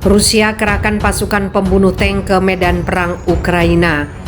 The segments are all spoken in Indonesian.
Rusia kerahkan pasukan pembunuh tank ke medan perang Ukraina.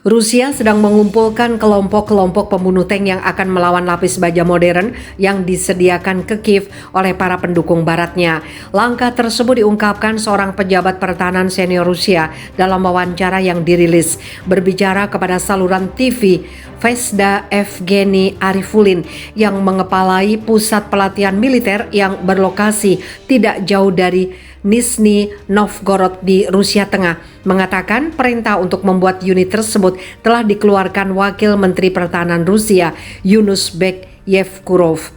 Rusia sedang mengumpulkan kelompok-kelompok pembunuh tank yang akan melawan lapis baja modern yang disediakan ke Kiev oleh para pendukung baratnya. Langkah tersebut diungkapkan seorang pejabat pertahanan senior Rusia dalam wawancara yang dirilis. Berbicara kepada saluran TV Vesda Evgeny Arifulin yang mengepalai pusat pelatihan militer yang berlokasi tidak jauh dari Nizhny Novgorod di Rusia Tengah, mengatakan perintah untuk membuat unit tersebut telah dikeluarkan Wakil Menteri Pertahanan Rusia Yunusbek Yevkurov.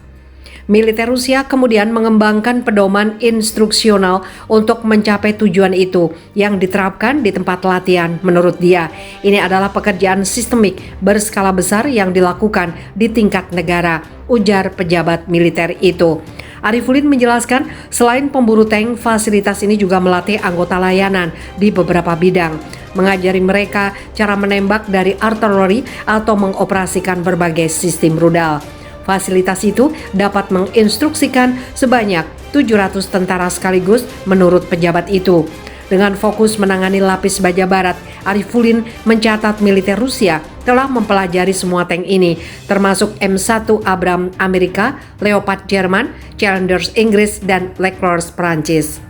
Militer Rusia kemudian mengembangkan pedoman instruksional untuk mencapai tujuan itu yang diterapkan di tempat latihan. Menurut dia, ini adalah pekerjaan sistemik berskala besar yang dilakukan di tingkat negara, ujar pejabat militer itu. Arifulin menjelaskan, selain pemburu tank, fasilitas ini juga melatih anggota layanan di beberapa bidang, mengajari mereka cara menembak dari artileri atau mengoperasikan berbagai sistem rudal. Fasilitas itu dapat menginstruksikan sebanyak 700 tentara sekaligus menurut pejabat itu. Dengan fokus menangani lapis baja barat, Arifulin mencatat militer Rusia telah mempelajari semua tank ini, termasuk M1 Abrams Amerika, Leopard Jerman, Challenger Inggris, dan Leclerc Prancis.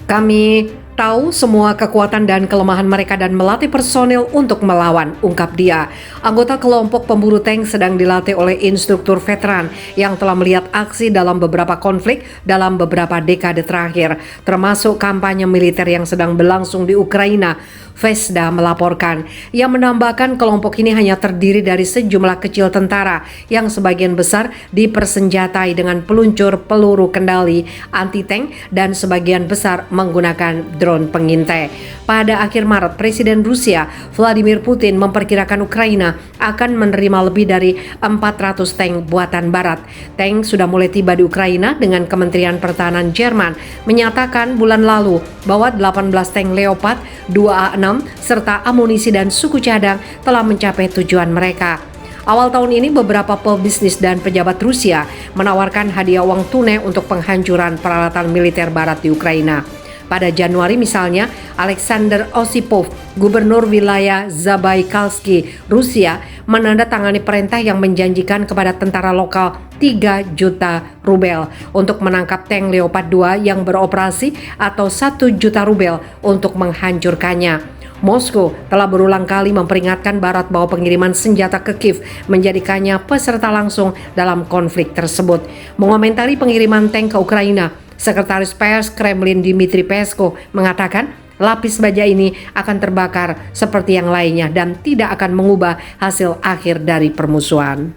Kami tahu semua kekuatan dan kelemahan mereka dan melatih personil untuk melawan, ungkap dia. Anggota kelompok pemburu tank sedang dilatih oleh instruktur veteran yang telah melihat aksi dalam beberapa konflik dalam beberapa dekade terakhir, termasuk kampanye militer yang sedang berlangsung di Ukraina. Vesda melaporkan. Ia menambahkan kelompok ini hanya terdiri dari sejumlah kecil tentara yang sebagian besar dipersenjatai dengan peluncur peluru kendali anti-tank dan sebagian besar menggunakan drone pengintai. Pada akhir Maret, Presiden Rusia Vladimir Putin memperkirakan Ukraina akan menerima lebih dari 400 tank buatan barat. Tank sudah mulai tiba di Ukraina dengan Kementerian Pertahanan Jerman menyatakan bulan lalu bahwa 18 tank Leopard 2A6 serta amunisi dan suku cadang telah mencapai tujuan mereka. Awal tahun ini beberapa pebisnis dan pejabat Rusia menawarkan hadiah uang tunai untuk penghancuran peralatan militer barat di Ukraina. Pada Januari misalnya, Alexander Osipov, gubernur wilayah Zabaikalsky, Rusia, menandatangani perintah yang menjanjikan kepada tentara lokal 3 juta rubel untuk menangkap tank Leopard 2 yang beroperasi atau 1 juta rubel untuk menghancurkannya. Moskow telah berulang kali memperingatkan Barat bahwa pengiriman senjata ke Kiev menjadikannya peserta langsung dalam konflik tersebut. Mengomentari pengiriman tank ke Ukraina, Sekretaris Pers Kremlin Dmitry Peskov mengatakan lapis baja ini akan terbakar seperti yang lainnya dan tidak akan mengubah hasil akhir dari permusuhan.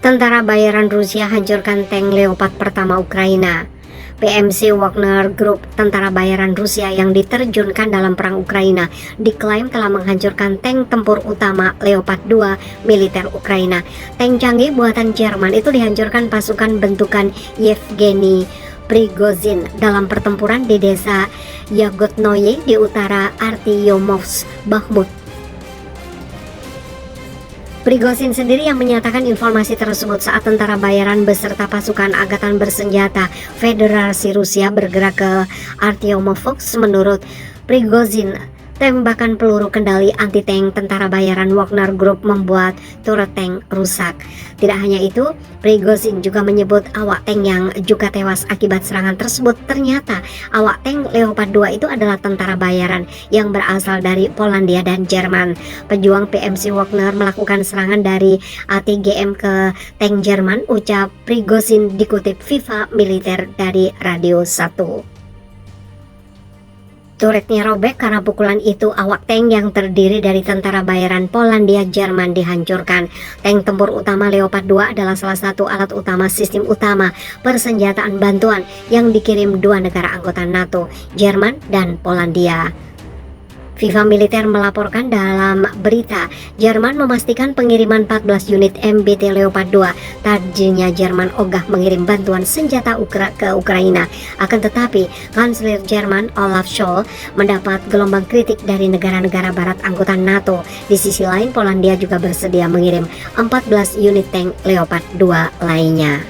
Tentara bayaran Rusia hancurkan tank Leopard pertama Ukraina. PMC Wagner Group, tentara bayaran Rusia yang diterjunkan dalam perang Ukraina, diklaim telah menghancurkan tank tempur utama Leopard 2 militer Ukraina. Tank canggih buatan Jerman itu dihancurkan pasukan bentukan Yevgeny Prigozhin dalam pertempuran di desa Yagodnoye di utara Artyomovsk, Bakhmut. Prigozhin sendiri yang menyatakan informasi tersebut saat tentara bayaran beserta pasukan angkatan bersenjata Federasi Rusia bergerak ke Artyomovsk. Menurut Prigozhin, tembakan peluru kendali anti-tank tentara bayaran Wagner Group membuat turret tank rusak. Tidak hanya itu, Prigozhin juga menyebut awak tank yang juga tewas akibat serangan tersebut. Ternyata awak tank Leopard 2 itu adalah tentara bayaran yang berasal dari Polandia dan Jerman. Pejuang PMC Wagner melakukan serangan dari ATGM ke tank Jerman, ucap Prigozhin dikutip Viva Militer dari Radio 1. Turretnya robek karena pukulan itu awak tank yang terdiri dari tentara bayaran Polandia Jerman dihancurkan. Tank tempur utama Leopard 2 adalah salah satu alat utama sistem utama persenjataan bantuan yang dikirim dua negara anggota NATO, Jerman dan Polandia. FIFA Militer melaporkan dalam berita, Jerman memastikan pengiriman 14 unit MBT Leopard 2. Tadinya Jerman ogah mengirim bantuan senjata ke Ukraina. Akan tetapi, Kanselir Jerman Olaf Scholz mendapat gelombang kritik dari negara-negara barat anggota NATO. Di sisi lain, Polandia juga bersedia mengirim 14 unit tank Leopard 2 lainnya.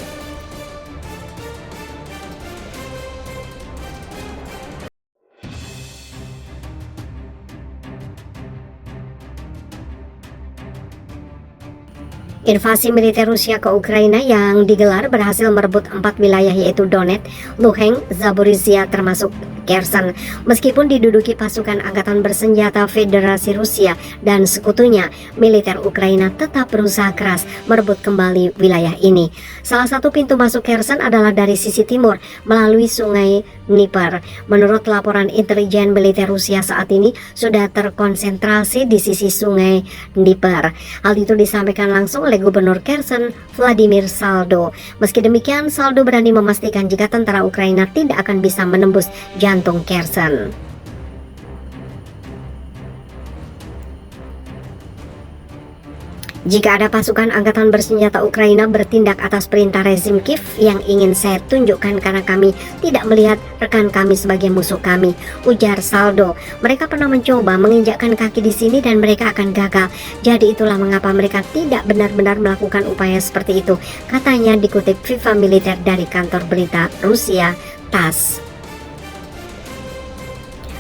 Invasi militer Rusia ke Ukraina yang digelar berhasil merebut 4 wilayah yaitu Donetsk, Luhansk, Zaporizhia termasuk Kherson. Meskipun diduduki pasukan angkatan bersenjata Federasi Rusia dan sekutunya, militer Ukraina tetap berusaha keras merebut kembali wilayah ini. Salah satu pintu masuk Kherson adalah dari sisi timur melalui sungai Dnieper. Menurut laporan intelijen militer Rusia saat ini sudah terkonsentrasi di sisi sungai Dnieper. Hal itu disampaikan langsung oleh Gubernur Kherson, Vladimir Saldo. Meski demikian, Saldo berani memastikan jika tentara Ukraina tidak akan bisa menembus jantung Kherson. Jika ada pasukan angkatan bersenjata Ukraina bertindak atas perintah rezim Kiev yang ingin saya tunjukkan karena kami tidak melihat rekan kami sebagai musuh kami, ujar Saldo. Mereka pernah mencoba menginjakkan kaki di sini dan mereka akan gagal. Jadi itulah mengapa mereka tidak benar-benar melakukan upaya seperti itu, katanya dikutip FIFA Militer dari kantor berita Rusia TASS.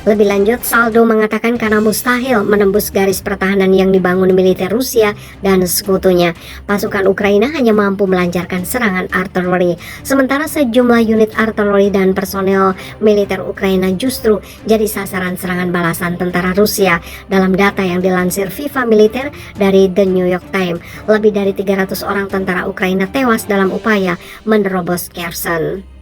Lebih lanjut, Saldo mengatakan karena mustahil menembus garis pertahanan yang dibangun militer Rusia dan sekutunya, pasukan Ukraina hanya mampu melancarkan serangan artileri. Sementara sejumlah unit artileri dan personel militer Ukraina justru jadi sasaran serangan balasan tentara Rusia. Dalam data yang dilansir FIFA Militer dari The New York Times, lebih dari 300 orang tentara Ukraina tewas dalam upaya menerobos Kherson.